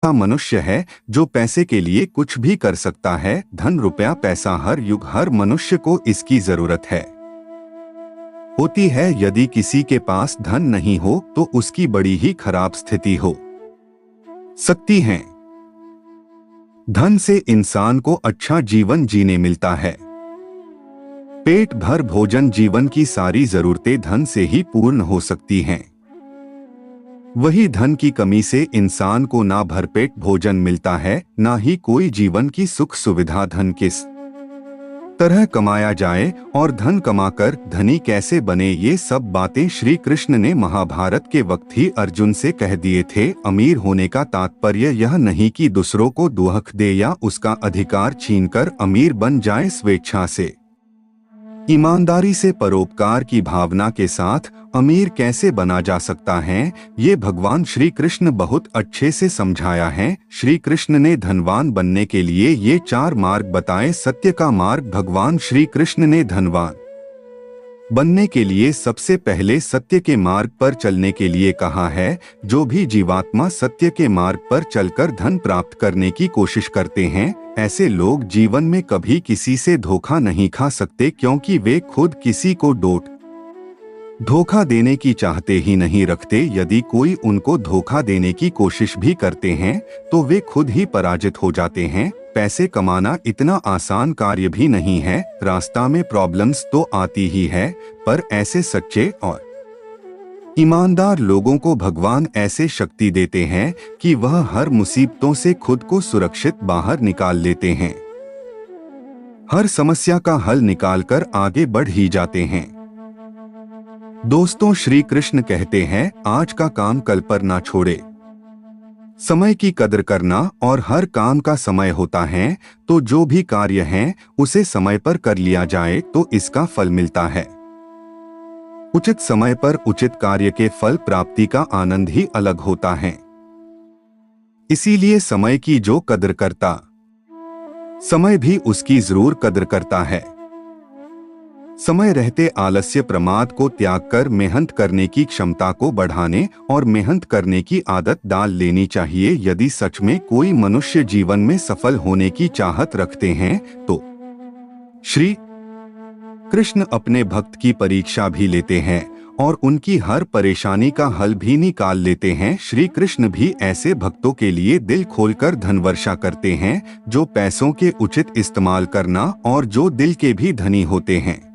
मनुष्य है जो पैसे के लिए कुछ भी कर सकता है। धन, रुपया, पैसा हर युग हर मनुष्य को इसकी जरूरत है होती है। यदि किसी के पास धन नहीं हो तो उसकी बड़ी ही खराब स्थिति हो सकती है। धन से इंसान को अच्छा जीवन जीने मिलता है। पेट भर भोजन, जीवन की सारी जरूरतें धन से ही पूर्ण हो सकती हैं। वही धन की कमी से इंसान को ना भरपेट भोजन मिलता है, ना ही कोई जीवन की सुख सुविधा। धन किस तरह कमाया जाए और धन कमाकर धनी कैसे बने, ये सब बातें श्री कृष्ण ने महाभारत के वक्त ही अर्जुन से कह दिए थे। अमीर होने का तात्पर्य यह नहीं कि दूसरों को दुख दे या उसका अधिकार छीनकर अमीर बन जाए। स्वेच्छा से, ईमानदारी से, परोपकार की भावना के साथ अमीर कैसे बना जा सकता है, ये भगवान श्री कृष्ण बहुत अच्छे से समझाया है। श्री कृष्ण ने धनवान बनने के लिए ये 4 मार्ग बताए। सत्य का मार्ग, भगवान श्री कृष्ण ने धनवान बनने के लिए सबसे पहले सत्य के मार्ग पर चलने के लिए कहा है। जो भी जीवात्मा सत्य के मार्ग पर चलकर धन प्राप्त करने की कोशिश करते हैं, ऐसे लोग जीवन में कभी किसी से धोखा नहीं खा सकते, क्योंकि वे खुद किसी को धोखा देने की चाहते ही नहीं रखते। यदि कोई उनको धोखा देने की कोशिश भी करते हैं तो वे खुद ही पराजित हो जाते हैं। पैसे कमाना इतना आसान कार्य भी नहीं है। रास्ता में प्रॉब्लम्स तो आती ही है, पर ऐसे सच्चे और ईमानदार लोगों को भगवान ऐसे शक्ति देते हैं कि वह हर मुसीबतों से खुद को सुरक्षित बाहर निकाल लेते हैं। हर समस्या का हल निकालकर आगे बढ़ ही जाते हैं। दोस्तों, श्री कृष्ण कहते हैं, आज का काम कल पर ना छोड़े। समय की कदर करना, और हर काम का समय होता है, तो जो भी कार्य है उसे समय पर कर लिया जाए तो इसका फल मिलता है। उचित समय पर उचित कार्य के फल प्राप्ति का आनंद ही अलग होता है। इसीलिए समय की जो कदर करता, समय भी उसकी जरूर कदर करता है। समय रहते आलस्य प्रमाद को त्याग कर मेहनत करने की क्षमता को बढ़ाने और मेहनत करने की आदत डाल लेनी चाहिए। यदि सच में कोई मनुष्य जीवन में सफल होने की चाहत रखते हैं तो श्री कृष्ण अपने भक्त की परीक्षा भी लेते हैं और उनकी हर परेशानी का हल भी निकाल लेते हैं। श्री कृष्ण भी ऐसे भक्तों के लिए दिल खोलकर धन वर्षा करते हैं, जो पैसों के उचित इस्तेमाल करना और जो दिल के भी धनी होते हैं।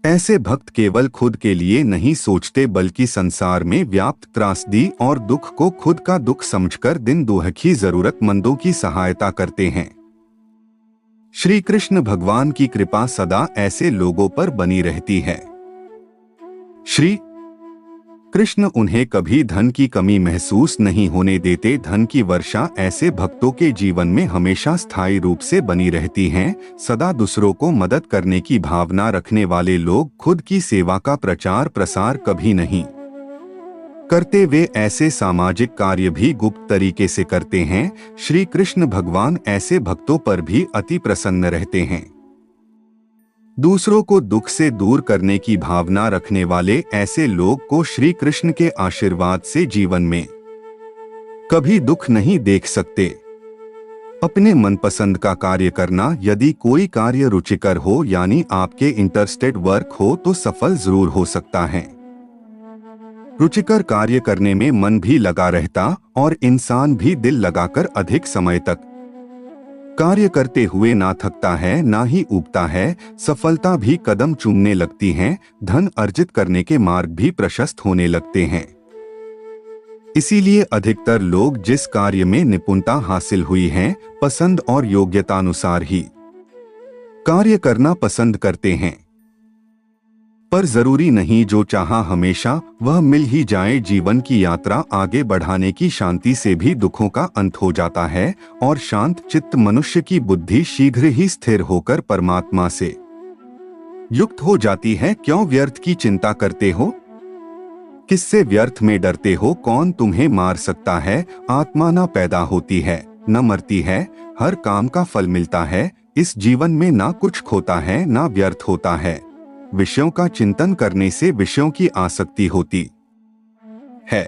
ऐसे भक्त केवल खुद के लिए नहीं सोचते, बल्कि संसार में व्याप्त त्रासदी और दुख को खुद का दुख समझकर दिन दुखी जरूरतमंदों की सहायता करते हैं। श्री कृष्ण भगवान की कृपा सदा ऐसे लोगों पर बनी रहती है। श्री कृष्ण उन्हें कभी धन की कमी महसूस नहीं होने देते। धन की वर्षा ऐसे भक्तों के जीवन में हमेशा स्थायी रूप से बनी रहती है। सदा दूसरों को मदद करने की भावना रखने वाले लोग खुद की सेवा का प्रचार प्रसार कभी नहीं करते। वे ऐसे सामाजिक कार्य भी गुप्त तरीके से करते हैं। श्री कृष्ण भगवान ऐसे भक्तों पर भी अति प्रसन्न रहते हैं। दूसरों को दुख से दूर करने की भावना रखने वाले ऐसे लोग को श्री कृष्ण के आशीर्वाद से जीवन में कभी दुख नहीं देख सकते। अपने मनपसंद का कार्य करना, यदि कोई कार्य रुचिकर हो यानी आपके इंटरेस्टेड वर्क हो तो सफल जरूर हो सकता है। रुचिकर कार्य करने में मन भी लगा रहता और इंसान भी दिल लगाकर अधिक समय तक कार्य करते हुए ना थकता है, ना ही ऊबता है। सफलता भी कदम चूमने लगती है। धन अर्जित करने के मार्ग भी प्रशस्त होने लगते हैं। इसीलिए अधिकतर लोग जिस कार्य में निपुणता हासिल हुई है, पसंद और योग्यता अनुसार ही कार्य करना पसंद करते हैं। पर जरूरी नहीं जो चाहा हमेशा वह मिल ही जाए। जीवन की यात्रा आगे बढ़ाने की शांति से भी दुखों का अंत हो जाता है और शांत चित्त मनुष्य की बुद्धि शीघ्र ही स्थिर होकर परमात्मा से युक्त हो जाती है। क्यों व्यर्थ की चिंता करते हो? किससे व्यर्थ में डरते हो? कौन तुम्हें मार सकता है? आत्मा न पैदा होती है न मरती है, हर काम का फल मिलता है। इस जीवन में ना कुछ खोता है ना व्यर्थ होता है। विषयों का चिंतन करने से विषयों की आसक्ति होती है।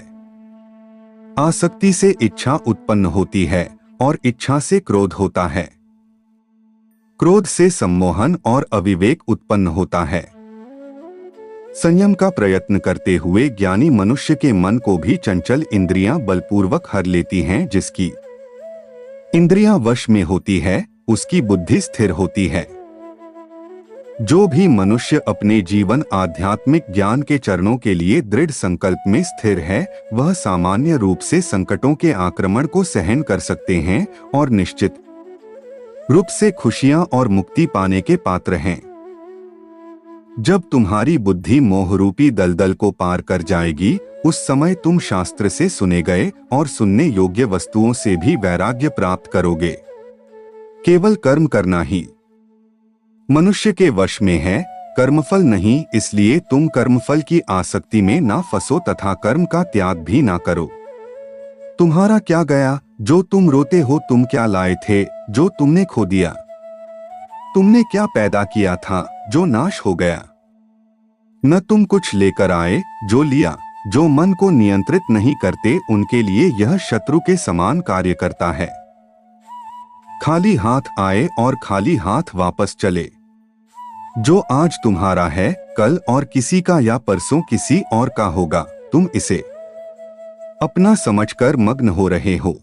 आसक्ति से इच्छा उत्पन्न होती है और इच्छा से क्रोध होता है। क्रोध से सम्मोहन और अविवेक उत्पन्न होता है। संयम का प्रयत्न करते हुए ज्ञानी मनुष्य के मन को भी चंचल इंद्रियां बलपूर्वक हर लेती हैं। जिसकी इंद्रियां वश में होती है उसकी बुद्धि स्थिर होती है। जो भी मनुष्य अपने जीवन आध्यात्मिक ज्ञान के चरणों के लिए दृढ़ संकल्प में स्थिर है, वह सामान्य रूप से संकटों के आक्रमण को सहन कर सकते हैं और निश्चित रूप से खुशियां और मुक्ति पाने के पात्र हैं। जब तुम्हारी बुद्धि मोहरूपी दलदल को पार कर जाएगी, उस समय तुम शास्त्र से सुने गए और सुनने योग्य वस्तुओं से भी वैराग्य प्राप्त करोगे। केवल कर्म करना ही मनुष्य के वश में है, कर्मफल नहीं। इसलिए तुम कर्मफल की आसक्ति में ना फंसो तथा कर्म का त्याग भी ना करो। तुम्हारा क्या गया जो तुम रोते हो? तुम क्या लाए थे जो तुमने खो दिया? तुमने क्या पैदा किया था जो नाश हो गया? न तुम कुछ लेकर आए जो लिया। जो मन को नियंत्रित नहीं करते उनके लिए यह शत्रु के समान कार्य करता है। खाली हाथ आए और खाली हाथ वापस चले। जो आज तुम्हारा है कल और किसी का या परसों किसी और का होगा। तुम इसे अपना समझकर मग्न हो रहे हो।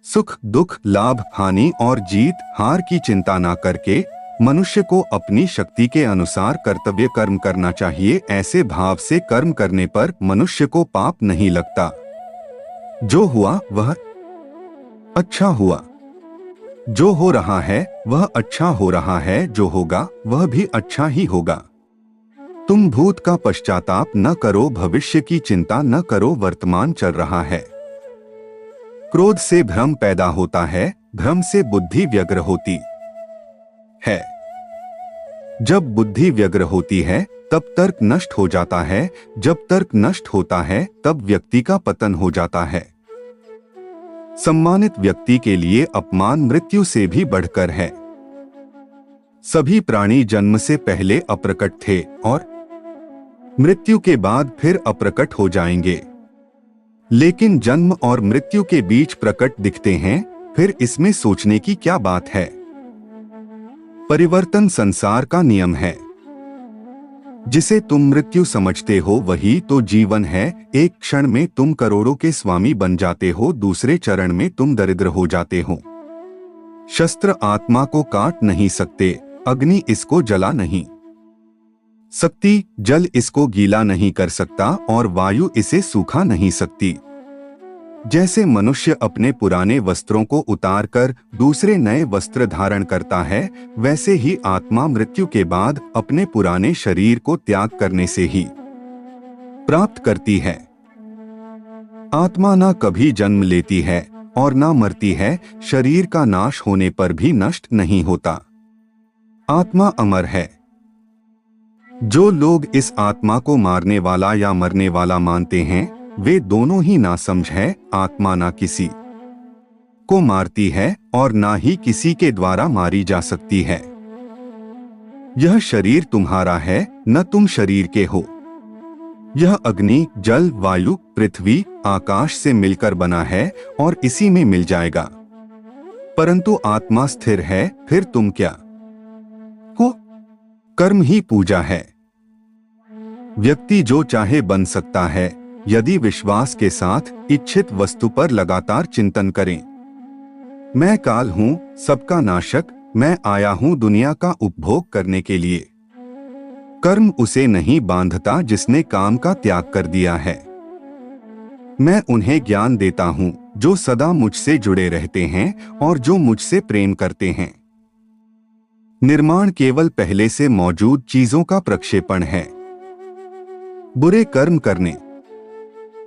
सुख दुख, लाभ हानि और जीत हार की चिंता ना करके मनुष्य को अपनी शक्ति के अनुसार कर्तव्य कर्म करना चाहिए। ऐसे भाव से कर्म करने पर मनुष्य को पाप नहीं लगता। जो हुआ वह अच्छा हुआ, जो हो रहा है वह अच्छा हो रहा है, जो होगा वह भी अच्छा ही होगा। तुम भूत का पश्चाताप न करो, भविष्य की चिंता न करो, वर्तमान चल रहा है। क्रोध से भ्रम पैदा होता है, भ्रम से बुद्धि व्यग्र होती है। जब बुद्धि व्यग्र होती है तब तर्क नष्ट हो जाता है। जब तर्क नष्ट होता है तब व्यक्ति का पतन हो जाता है। सम्मानित व्यक्ति के लिए अपमान मृत्यु से भी बढ़कर है। सभी प्राणी जन्म से पहले अप्रकट थे और मृत्यु के बाद फिर अप्रकट हो जाएंगे। लेकिन जन्म और मृत्यु के बीच प्रकट दिखते हैं, फिर इसमें सोचने की क्या बात है? परिवर्तन संसार का नियम है। जिसे तुम मृत्यु समझते हो वही तो जीवन है। एक क्षण में तुम करोड़ों के स्वामी बन जाते हो, दूसरे चरण में तुम दरिद्र हो जाते हो। शस्त्र आत्मा को काट नहीं सकते, अग्नि इसको जला नहीं सकती, जल इसको गीला नहीं कर सकता और वायु इसे सूखा नहीं सकती। जैसे मनुष्य अपने पुराने वस्त्रों को उतारकर दूसरे नए वस्त्र धारण करता है, वैसे ही आत्मा मृत्यु के बाद अपने पुराने शरीर को त्याग करने से ही प्राप्त करती है। आत्मा ना कभी जन्म लेती है और ना मरती है। शरीर का नाश होने पर भी नष्ट नहीं होता। आत्मा अमर है। जो लोग इस आत्मा को मारने वाला या मरने वाला मानते हैं, वे दोनों ही नासमझ है। आत्मा ना किसी को मारती है और ना ही किसी के द्वारा मारी जा सकती है। यह शरीर तुम्हारा है, न तुम शरीर के हो। यह अग्नि, जल, वायु, पृथ्वी, आकाश से मिलकर बना है और इसी में मिल जाएगा। परंतु आत्मा स्थिर है, फिर तुम क्या हो? कर्म ही पूजा है। व्यक्ति जो चाहे बन सकता है यदि विश्वास के साथ इच्छित वस्तु पर लगातार चिंतन करें। मैं काल हूं, सबका नाशक, मैं आया हूं दुनिया का उपभोग करने के लिए। कर्म उसे नहीं बांधता जिसने काम का त्याग कर दिया है। मैं उन्हें ज्ञान देता हूं जो सदा मुझसे जुड़े रहते हैं और जो मुझसे प्रेम करते हैं। निर्माण केवल पहले से मौजूद चीजों का प्रक्षेपण है। बुरे कर्म करने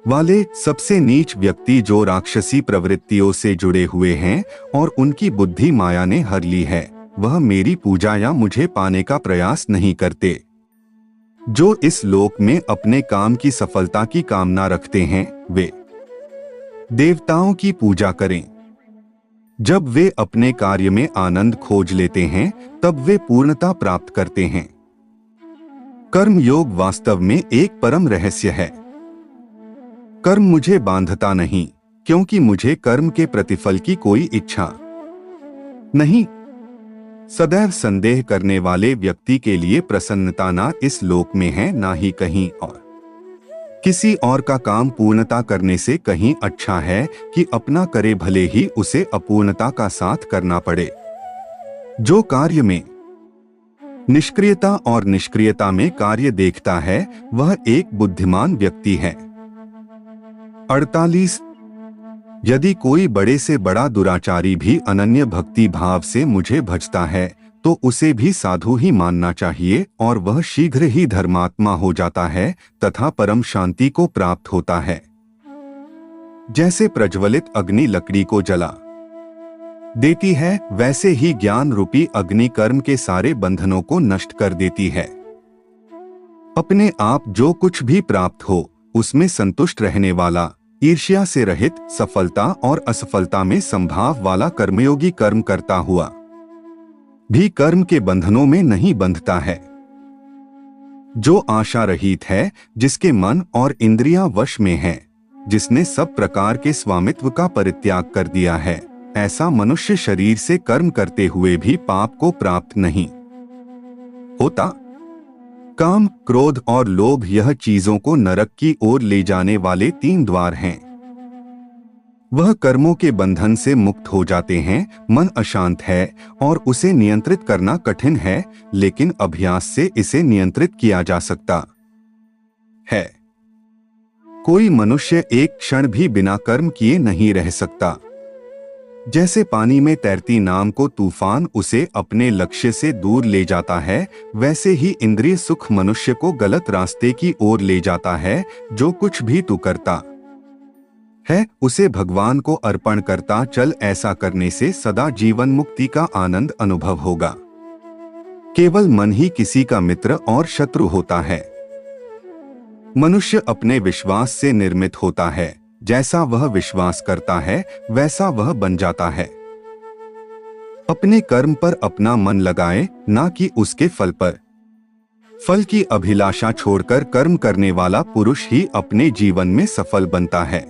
वाले सबसे नीच व्यक्ति जो राक्षसी प्रवृत्तियों से जुड़े हुए हैं और उनकी बुद्धि माया ने हर ली है, वह मेरी पूजा या मुझे पाने का प्रयास नहीं करते। जो इस लोक में अपने काम की सफलता की कामना रखते हैं, वे देवताओं की पूजा करें। जब वे अपने कार्य में आनंद खोज लेते हैं, तब वे पूर्णता प्राप्त करते हैं। कर्म योग वास्तव में एक परम रहस्य है। कर्म मुझे बांधता नहीं, क्योंकि मुझे कर्म के प्रतिफल की कोई इच्छा नहीं। सदैव संदेह करने वाले व्यक्ति के लिए प्रसन्नता ना इस लोक में है ना ही कहीं और। किसी और का काम पूर्णता करने से कहीं अच्छा है कि अपना करे, भले ही उसे अपूर्णता का साथ करना पड़े। जो कार्य में निष्क्रियता और निष्क्रियता में कार्य देखता है वह एक बुद्धिमान व्यक्ति है। 48। यदि कोई बड़े से बड़ा दुराचारी भी अनन्य भक्ति भाव से मुझे भजता है तो उसे भी साधु ही मानना चाहिए और वह शीघ्र ही धर्मात्मा हो जाता है तथा परम शांति को प्राप्त होता है। जैसे प्रज्वलित अग्नि लकड़ी को जला देती है, वैसे ही ज्ञान रूपी अग्नि कर्म के सारे बंधनों को नष्ट कर देती है। अपने आप जो कुछ भी प्राप्त हो उसमें संतुष्ट रहने वाला, ईर्ष्या से रहित, सफलता और असफलता में संभाव वाला कर्मयोगी कर्म करता हुआ भी कर्म के बंधनों में नहीं बंधता है। जो आशा रहित है, जिसके मन और इंद्रियां वश में हैं, जिसने सब प्रकार के स्वामित्व का परित्याग कर दिया है, ऐसा मनुष्य शरीर से कर्म करते हुए भी पाप को प्राप्त नहीं होता। काम, क्रोध और लोभ यह चीजों को नरक की ओर ले जाने वाले 3 द्वार हैं। वह कर्मों के बंधन से मुक्त हो जाते हैं। मन अशांत है और उसे नियंत्रित करना कठिन है, लेकिन अभ्यास से इसे नियंत्रित किया जा सकता है। कोई मनुष्य एक क्षण भी बिना कर्म किए नहीं रह सकता। जैसे पानी में तैरती नाव को तूफान उसे अपने लक्ष्य से दूर ले जाता है, वैसे ही इंद्रिय सुख मनुष्य को गलत रास्ते की ओर ले जाता है। जो कुछ भी तू करता है उसे भगवान को अर्पण करता चल, ऐसा करने से सदा जीवन मुक्ति का आनंद अनुभव होगा। केवल मन ही किसी का मित्र और शत्रु होता है। मनुष्य अपने विश्वास से निर्मित होता है। जैसा वह विश्वास करता है वैसा वह बन जाता है। अपने कर्म पर अपना मन लगाए, ना कि उसके फल पर। फल की अभिलाषा छोड़कर कर्म करने वाला पुरुष ही अपने जीवन में सफल बनता है।